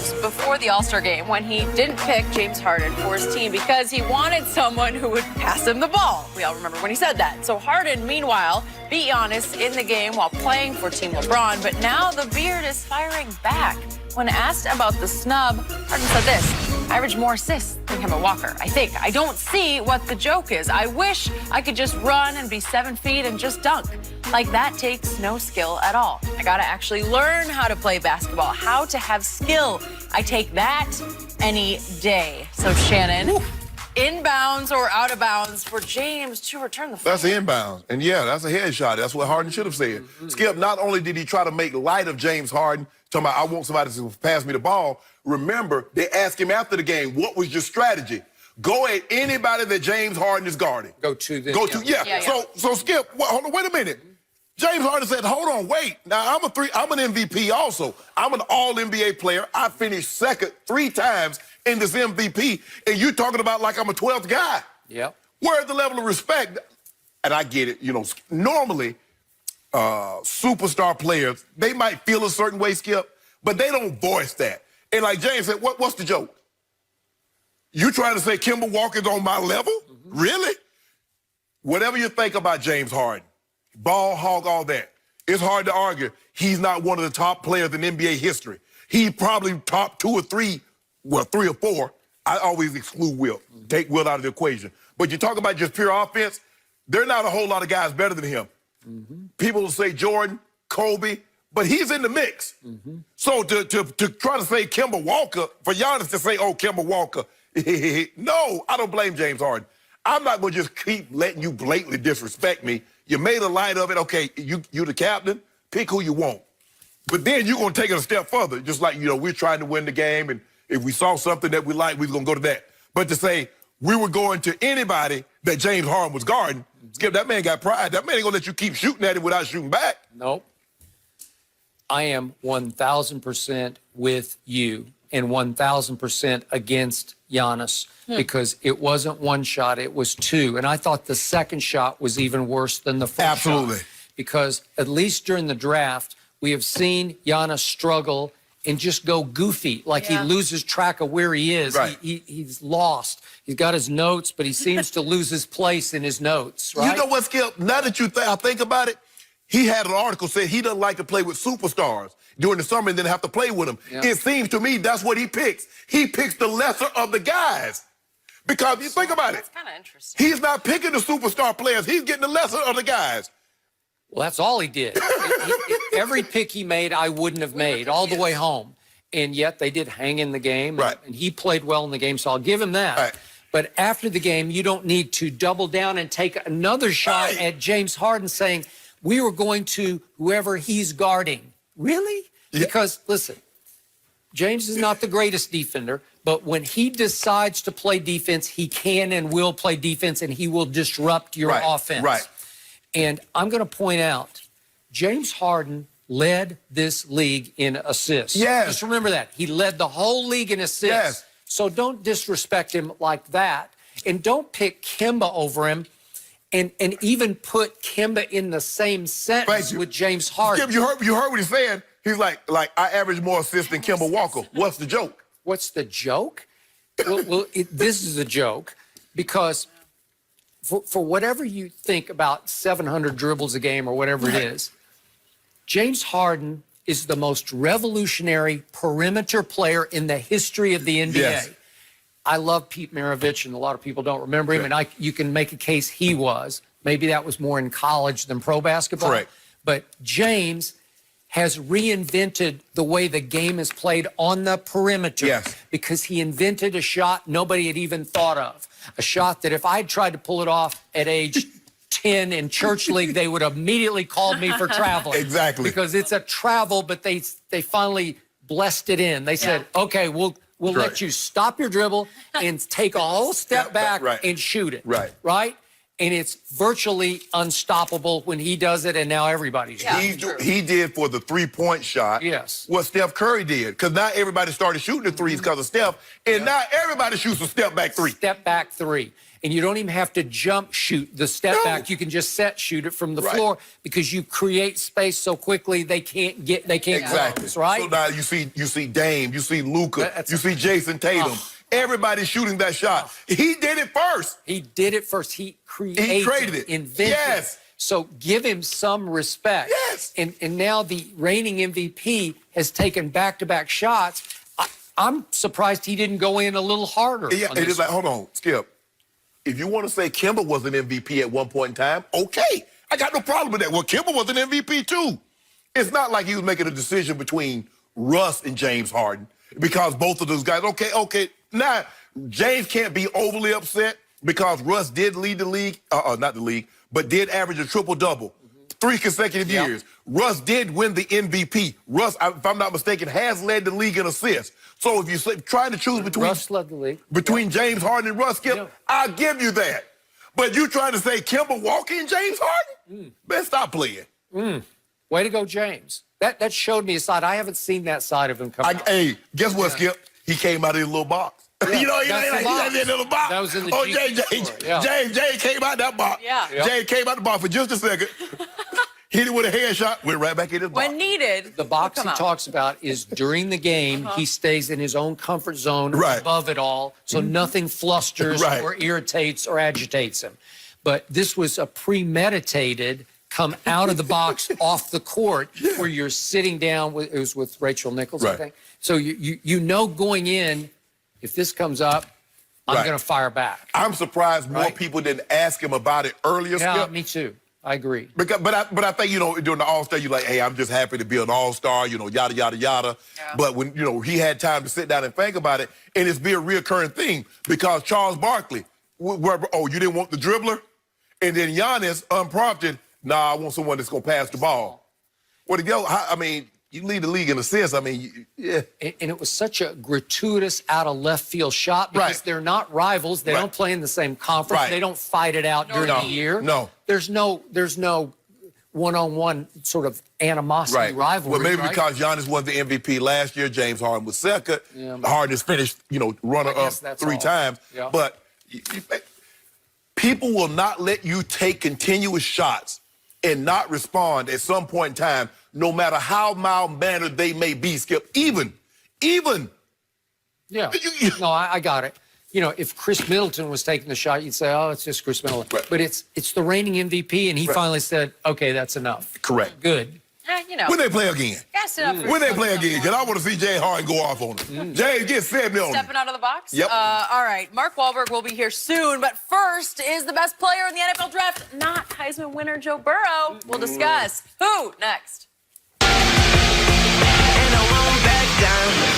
news before the All-Star game when he didn't pick James Harden for his team because he wanted someone who would pass him the ball. We all remember when he said that. So Harden, meanwhile, beat Giannis in the game while playing for Team LeBron. But now the beard is firing back. When asked about the snub, Harden said this: I average more assists than Kemba Walker, I think. I don't see what the joke is. I wish I could just run and be 7 feet and just dunk. Like, that takes no skill at all. I gotta actually learn how to play basketball, how to have skill. I take that any day. So, Shannon, inbounds or out of bounds for James to return the That's inbounds. And yeah, that's a headshot. That's what Harden should have said. Skip, not only did he try to make light of James Harden, talking about, I want somebody to pass me the ball. Remember, they asked him after the game, what was your strategy? Go at anybody that James Harden is guarding. Go to them. Yeah. So Skip, hold on, wait a minute. James Harden said, hold on, wait. Now, I'm an MVP also. I'm an all-NBA player. I finished second 3 times in this MVP, and you're talking about like I'm a 12th guy. Yep. Where's the level of respect? And I get it, you know, normally superstar players, they might feel a certain way, Skip, but they don't voice that. And like James said, what's the joke? You trying to say Kemba Walker's on my level? Really? Whatever you think about James Harden, ball hog, all that, it's hard to argue he's not one of the top players in NBA history. He's probably top 2 or 3, well, 3 or 4. I always exclude Wilt, take Wilt out of the equation. But you talk about just pure offense, there are not a whole lot of guys better than him. People will say Jordan, Kobe, but he's in the mix. So to try to say Kemba Walker, for Giannis to say, oh, Kemba Walker, no, I don't blame James Harden. I'm not going to just keep letting you blatantly disrespect me. You made a light of it. Okay, you the captain. Pick who you want. But then you're going to take it a step further. Just like, you know, we're trying to win the game, and if we saw something that we liked, we was going to go to that. But to say we were going to anybody that James Harden was guarding, Skip, that man got pride. That man ain't going to let you keep shooting at him without shooting back. Nope. I am 1,000% with you and 1,000% against Giannis because it wasn't 1 shot, it was 2. And I thought the second shot was even worse than the first Absolutely. shot. Because at least during the draft, we have seen Giannis struggle and just go goofy, like he loses track of where he is. Right. He's lost. He's got his notes, but he seems to lose his place in his notes, right? You know what, Skip? Now that I think about it, he had an article said he doesn't like to play with superstars during the summer and then have to play with them. Yeah. It seems to me that's what he picks. He picks the lesser of the guys. Because you think about it. That's kind of interesting. He's not picking the superstar players. He's getting the lesser of the guys. Well, that's all he did. Every pick he made, I wouldn't have made all the way home. And yet they did hang in the game. Right. And he played well in the game, so I'll give him that. Right. But after the game, you don't need to double down and take another shot at James Harden saying, we were going to whoever he's guarding. Really? Yeah. Because, listen, James is not the greatest defender, but when he decides to play defense, he can and will play defense, and he will disrupt your offense. Right. And I'm going to point out, James Harden led this league in assists. Yes. Just remember that. He led the whole league in assists. Yes. So don't disrespect him like that. And don't pick Kemba over him and even put Kemba in the same sentence with James Harden. Skip, you heard what he said. He's like I average more assists than Kemba Walker. What's the joke? What's the joke? This is a joke because for whatever you think about 700 dribbles a game or whatever it is, James Harden is the most revolutionary perimeter player in the history of the NBA. Yes. I love Pete Maravich, and a lot of people don't remember him, and you can make a case he was. Maybe that was more in college than pro basketball. Correct. But James has reinvented the way the game is played on the perimeter because he invented a shot nobody had even thought of. A shot that if I'd tried to pull it off at age 10 in church league, they would have immediately called me for traveling. Exactly. Because it's a travel, but they finally blessed it in. They said, okay, we'll let you stop your dribble and take a whole step back and shoot it. Right? And it's virtually unstoppable when he does it, and now everybody's doing it. He did for the 3-point shot what Steph Curry did. Because now everybody started shooting the threes because of Steph, and now everybody shoots a step back 3. Step back 3. and you don't even have to jump shoot the step back. You can just set shoot it from the floor because you create space so quickly they can't close, right? So now you see Dame, you see Luka, you see Jason Tatum. Everybody's shooting that shot. He did it first. He did it first. He created it, invented it. So give him some respect. Yes. And now the reigning MVP has taken back-to-back shots. I'm surprised he didn't go in a little harder. Yeah, it is like, hold on, Skip. If you want to say Kimba was an MVP at one point in time, okay. I got no problem with that. Well, Kimba was an MVP too. It's not like he was making a decision between Russ and James Harden because both of those guys, okay. Now, James can't be overly upset because Russ did lead the league, not the league, but did average a triple-double 3 consecutive years. Russ did win the MVP. Russ, if I'm not mistaken, has led the league in assists. So if you're trying to choose between Russ led the league. Between James Harden and Russ, Skip, I'll give you that. But you trying to say Kimba Walker and James Harden? Man, stop playing. Way to go, James. That showed me a side. I haven't seen that side of him come out. Hey, guess what, Skip? He came out of his little box. Yeah, you know, he that's in that little box. That was in the James came out that box. James came out the box for just a second. Hit it with a headshot, went right back in his box. When needed. The box he talks about is during the game, he stays in his own comfort zone above it all, so nothing flusters or irritates or agitates him. But this was a premeditated come out of the box off the court where you're sitting down. It was with Rachel Nichols, I think. So you know going in, if this comes up, I'm going to fire back. I'm surprised more people didn't ask him about it earlier, Yeah, Skip. me too. I agree. But I think, you know, during the All-Star, you're like, hey, I'm just happy to be an All-Star, you know, yada, yada, yada. Yeah. But when, you know, he had time to sit down and think about it, and it's be a reoccurring thing because Charles Barkley, you didn't want the dribbler? And then Giannis, unprompted, nah, I want someone that's going to pass the ball. Well, to go, I mean, you lead the league in assists. I mean, And it was such a gratuitous, out-of-left field shot because they're not rivals. They don't play in the same conference. They don't fight it out during the year. No. There's no one-on-one sort of animosity rivalry. Well, maybe because Giannis won the MVP last year, James Harden was second. Harden has finished, you know, runner-up 3 times. But people will not let you take continuous shots and not respond at some point in time, no matter how mild-mannered they may be, Skip. Even. Yeah. No, I got it. You know, if Chris Middleton was taking the shot, you'd say, oh, it's just Chris Middleton. But it's the reigning MVP, and he finally said, okay, that's enough. Correct. Good. You know. When they play again? When they play again? Because I want to see James Harden go off on him. James, get 70 on him. Stepping out of the box? Yep. All right, Mark Wahlberg will be here soon, but first is the best player in the NFL draft, not Heisman winner Joe Burrow. We'll discuss who next. And I won't back down.